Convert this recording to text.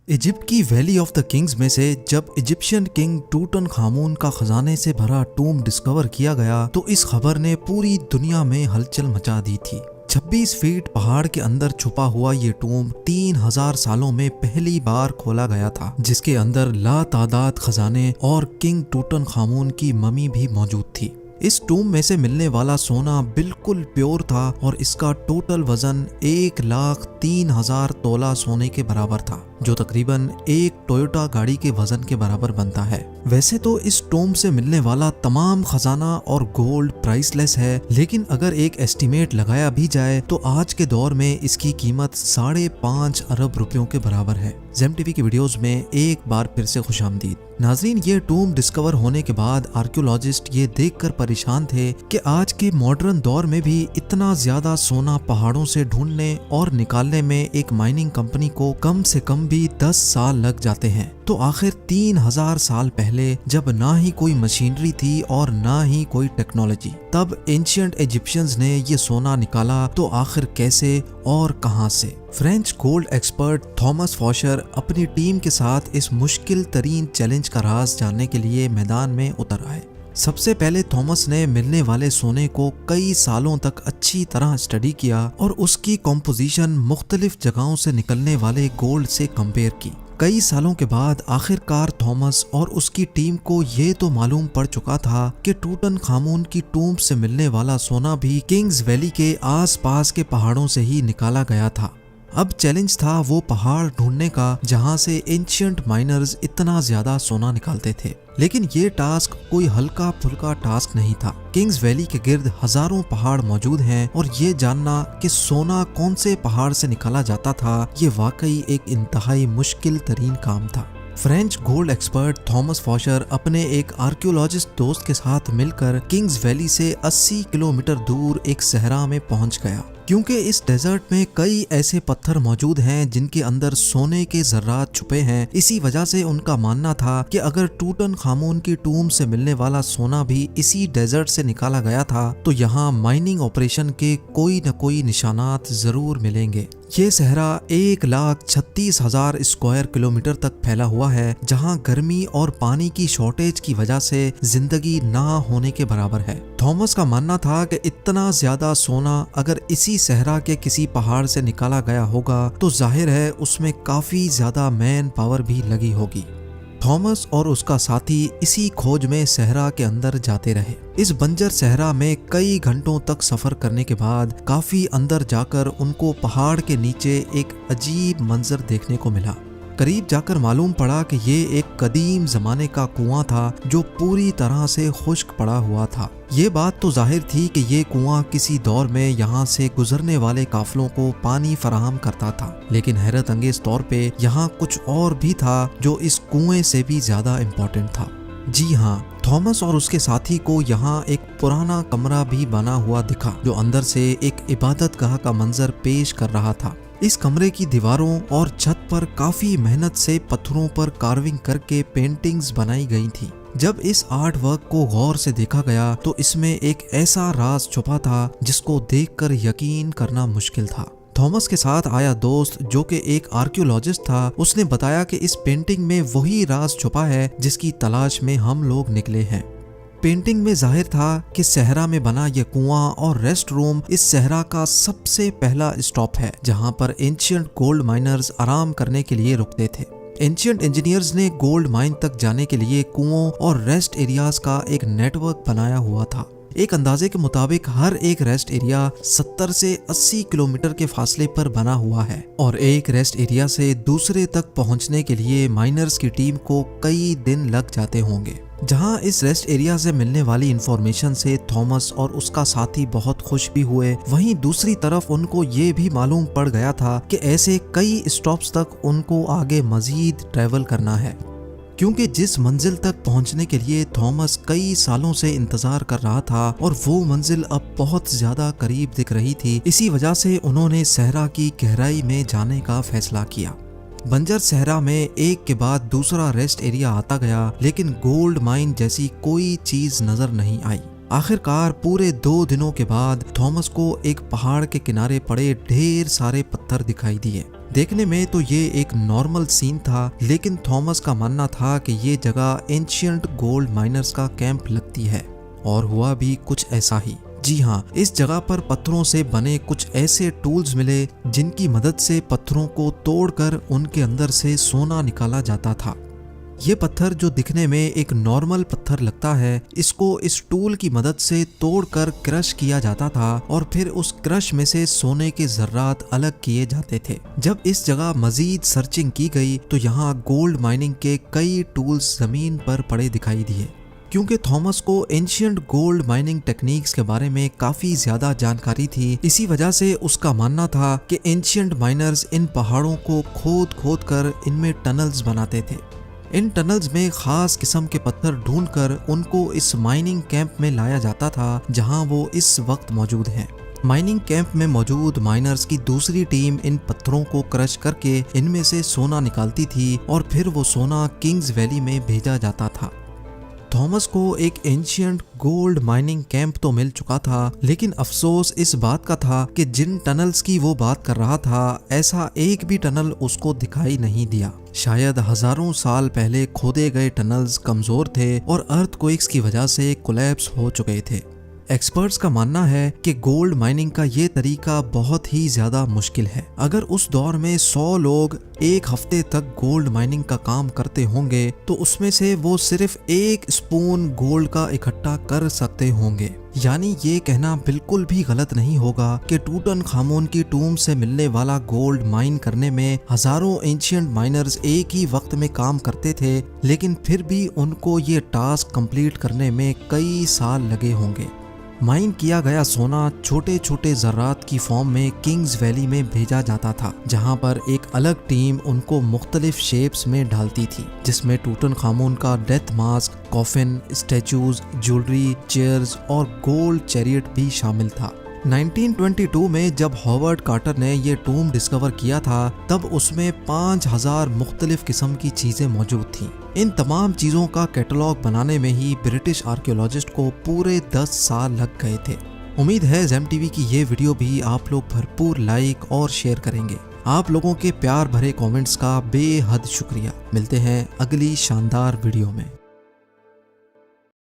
Egypt की valley of the Kings में से जब इजिप्शियन किंग टूटनखामुन का खजाने से भरा टूम डिस्कवर किया गया तो इस खबर ने पूरी दुनिया में हलचल मचा दी थी। 26 फीट पहाड़ के अंदर छुपा हुआ ये टूम 3000 सालों में पहली बार खोला गया था, जिसके अंदर लातादाद खजाने और किंग टूटनखामुन की ममी भी मौजूद थी। इस टूम में से मिलने वाला सोना बिल्कुल प्योर था और इसका टोटल वजन 1,03,000 तोला सोने के बराबर था, जो तकरीबन एक टोयोटा गाड़ी के वजन के बराबर बनता है। वैसे तो इस टूम से मिलने वाला तमाम खजाना और गोल्ड प्राइसलेस है, लेकिन अगर एक एस्टिमेट लगाया भी जाए तो आज के दौर में इसकी कीमत 5.5 अरब रुपयों के बराबर है। जेम टीवी की वीडियोस में एक बार फिर से खुशामदीद। नाजरीन, ये टूम डिस्कवर होने के बाद आर्कियोलॉजिस्ट ये देखकर परेशान थे कि आज के मॉडर्न दौर में भी इतना ज्यादा सोना पहाड़ों से ढूंढने और निकालने में एक माइनिंग कंपनी को कम से कम भी 10 साल लग जाते हैं। तो आखिर 3000 साल पहले, जब ना ही कोई मशीनरी थी और ना ही कोई टेक्नोलॉजी, तब एंशिएंट इजिप्शियंस ने ये सोना निकाला तो आखिर कैसे और कहां से? फ्रेंच गोल्ड एक्सपर्ट थॉमस फॉशर अपनी टीम के साथ इस मुश्किल तरीन चैलेंज का राज जानने के लिए मैदान में उतर आए। सबसे पहले थॉमस ने मिलने वाले सोने को कई सालों तक अच्छी तरह स्टडी किया और उसकी कॉम्पोजिशन मुख्तलिफ जगहों से निकलने वाले गोल्ड से कंपेयर की। कई सालों के बाद आखिरकार थॉमस और उसकी टीम को ये तो मालूम पड़ चुका था कि टूटनखामुन की टूम से मिलने वाला सोना भी किंग्स वैली के आसपास के पहाड़ों से ही निकाला गया था। अब चैलेंज था वो पहाड़ ढूंढने का जहां से एंशिएंट माइनर्स इतना ज्यादा सोना निकालते थे। लेकिन ये टास्क कोई हल्का फुल्का टास्क नहीं था। किंग्स वैली के गिर्द हजारों पहाड़ मौजूद हैं और ये जानना कि सोना कौन से पहाड़ से निकाला जाता था, ये वाकई एक इंतहाई मुश्किल तरीन काम था। फ्रेंच गोल्ड एक्सपर्ट थॉमस फॉशर अपने एक आर्कियोलॉजिस्ट दोस्त के साथ मिलकर किंग्स वैली से 80 किलोमीटर दूर एक सहरा में पहुंच गया, क्योंकि इस डेजर्ट में कई ऐसे पत्थर मौजूद हैं जिनके अंदर सोने के जर्रात छुपे हैं। इसी वजह से उनका मानना था कि अगर टूटनखामुन की टूम से मिलने वाला सोना भी इसी डेजर्ट से निकाला गया था तो यहाँ माइनिंग ऑपरेशन के कोई न कोई निशानात जरूर मिलेंगे। ये सहरा 1,36,000 स्क्वायर किलोमीटर तक फैला हुआ है, जहाँ गर्मी और पानी की शॉर्टेज की वजह से जिंदगी ना होने के बराबर है। थॉमस का मानना था कि इतना ज्यादा सोना अगर इसी सहरा के किसी पहाड़ से निकाला गया होगा तो जाहिर है उसमें काफी ज्यादा मैन पावर भी लगी होगी। थॉमस और उसका साथी इसी खोज में सहरा के अंदर जाते रहे। इस बंजर सहरा में कई घंटों तक सफर करने के बाद काफी अंदर जाकर उनको पहाड़ के नीचे एक अजीब मंजर देखने को मिला। करीब जाकर मालूम पड़ा कि ये एक कदीम जमाने का कुआं था जो पूरी तरह से खुश्क पड़ा हुआ था। ये बात तो जाहिर थी कि ये कुआं किसी दौर में यहाँ से गुजरने वाले काफिलों को पानी फराहम करता था, लेकिन हैरत अंगेज तौर पे यहाँ कुछ और भी था जो इस कुएं से भी ज्यादा इम्पोर्टेंट था। जी हाँ, थॉमस और उसके साथी को यहाँ एक पुराना कमरा भी बना हुआ दिखा जो अंदर से एक इबादतगाह का मंजर पेश कर रहा था। इस कमरे की दीवारों और छत पर काफी मेहनत से पत्थरों पर कार्विंग करके पेंटिंग्स बनाई गई थी। जब इस आर्ट वर्क को गौर से देखा गया तो इसमें एक ऐसा राज छुपा था जिसको देखकर यकीन करना मुश्किल था। थॉमस के साथ आया दोस्त जो कि एक आर्कियोलॉजिस्ट था, उसने बताया कि इस पेंटिंग में वही राज छुपा है जिसकी तलाश में हम लोग निकले हैं। पेंटिंग में जाहिर था कि सहरा में बना यह कुआं और रेस्ट रूम इस सहरा का सबसे पहला स्टॉप है, जहां पर एंशिएंट गोल्ड माइनर्स आराम करने के लिए रुकते थे। एंशिएंट इंजीनियर्स ने गोल्ड माइन तक जाने के लिए कुओं और रेस्ट एरियाज का एक नेटवर्क बनाया हुआ था। एक अंदाजे के मुताबिक हर एक रेस्ट एरिया 70 से 80 किलोमीटर के फासले पर बना हुआ है और एक रेस्ट एरिया से दूसरे तक पहुंचने के लिए माइनर्स की टीम को कई दिन लग जाते होंगे। जहां इस रेस्ट एरिया से मिलने वाली इंफॉर्मेशन से थॉमस और उसका साथी बहुत खुश भी हुए, वहीं दूसरी तरफ उनको ये भी मालूम पड़ गया था कि ऐसे कई स्टॉप्स तक उनको आगे मजीद ट्रैवल करना है, क्योंकि जिस मंजिल तक पहुंचने के लिए थॉमस कई सालों से इंतजार कर रहा था और वो मंजिल अब बहुत ज्यादा करीब दिख रही थी। इसी वजह से उन्होंने सहरा की गहराई में जाने का फैसला किया। बंजर सहरा में एक के बाद दूसरा रेस्ट एरिया आता गया, लेकिन गोल्ड माइन जैसी कोई चीज नजर नहीं आई। आखिरकार पूरे 2 दिनों के बाद थॉमस को एक पहाड़ के किनारे पड़े ढेर सारे पत्थर दिखाई दिए। देखने में तो ये एक नॉर्मल सीन था, लेकिन थॉमस का मानना था कि ये जगह एंशिएंट गोल्ड माइनर्स का कैंप लगती है, और हुआ भी कुछ ऐसा ही। जी हाँ, इस जगह पर पत्थरों से बने कुछ ऐसे टूल्स मिले जिनकी मदद से पत्थरों को तोड़कर उनके अंदर से सोना निकाला जाता था। ये पत्थर जो दिखने में एक नॉर्मल पत्थर लगता है, इसको इस टूल की मदद से तोड़कर क्रश किया जाता था और फिर उस क्रश में से सोने के जर्रात अलग किए जाते थे। जब इस जगह मजीद सर्चिंग की गई तो यहाँ गोल्ड माइनिंग के कई टूल्स जमीन पर पड़े दिखाई दिए। क्योंकि थॉमस को एंशिएंट गोल्ड माइनिंग टेक्निक्स के बारे में काफी ज्यादा जानकारी थी, इसी वजह से उसका मानना था कि एंशिएंट माइनर्स इन पहाड़ों को खोद खोद कर इनमें टनल्स बनाते थे। इन टनल्स में खास किस्म के पत्थर ढूंढकर उनको इस माइनिंग कैंप में लाया जाता था, जहां वो इस वक्त मौजूद हैं। माइनिंग कैंप में मौजूद माइनर्स की दूसरी टीम इन पत्थरों को क्रश करके इनमें से सोना निकालती थी और फिर वो सोना किंग्स वैली में भेजा जाता था। थॉमस को एक एंशिएंट गोल्ड माइनिंग कैंप तो मिल चुका था, लेकिन अफसोस इस बात का था कि जिन टनल्स की वो बात कर रहा था, ऐसा एक भी टनल उसको दिखाई नहीं दिया। शायद हजारों साल पहले खोदे गए टनल्स कमजोर थे और अर्थक्वेक्स की वजह से कोलैप्स हो चुके थे। एक्सपर्ट्स का मानना है कि गोल्ड माइनिंग का ये तरीका बहुत ही ज्यादा मुश्किल है। अगर उस दौर में 100 लोग एक हफ्ते तक गोल्ड माइनिंग का काम करते होंगे तो उसमें से वो सिर्फ 1 स्पून गोल्ड का इकट्ठा कर सकते होंगे। यानी ये कहना बिल्कुल भी गलत नहीं होगा कि टूटनखामुन की टूम से मिलने वाला गोल्ड माइन करने में हजारों एंशिएंट माइनर्स एक ही वक्त में काम करते थे, लेकिन फिर भी उनको ये टास्क कंप्लीट करने में कई साल लगे होंगे। माइन किया गया सोना छोटे छोटे जर्रात की फॉर्म में किंग्स वैली में भेजा जाता था, जहां पर एक अलग टीम उनको मुख्तलिफ शेप्स में डालती थी, जिसमें टूटनखामुन का death mask, coffin, statues, jewellery, chairs और गोल्ड चैरियट भी शामिल था। 1922 में जब हॉवर्ड कार्टर ने ये टूम डिस्कवर किया था, तब उसमें 5000 मुख्तलिफ किस्म की चीजें मौजूद थीं। इन तमाम चीजों का कैटलॉग बनाने में ही ब्रिटिश आर्कियोलॉजिस्ट को पूरे 10 साल लग गए थे। उम्मीद है ज़ेम टीवी की ये वीडियो भी आप लोग भरपूर लाइक और शेयर करेंगे। आप लोगों के प्यार भरे कमेंट्स का बेहद शुक्रिया। मिलते हैं अगली शानदार वीडियो में।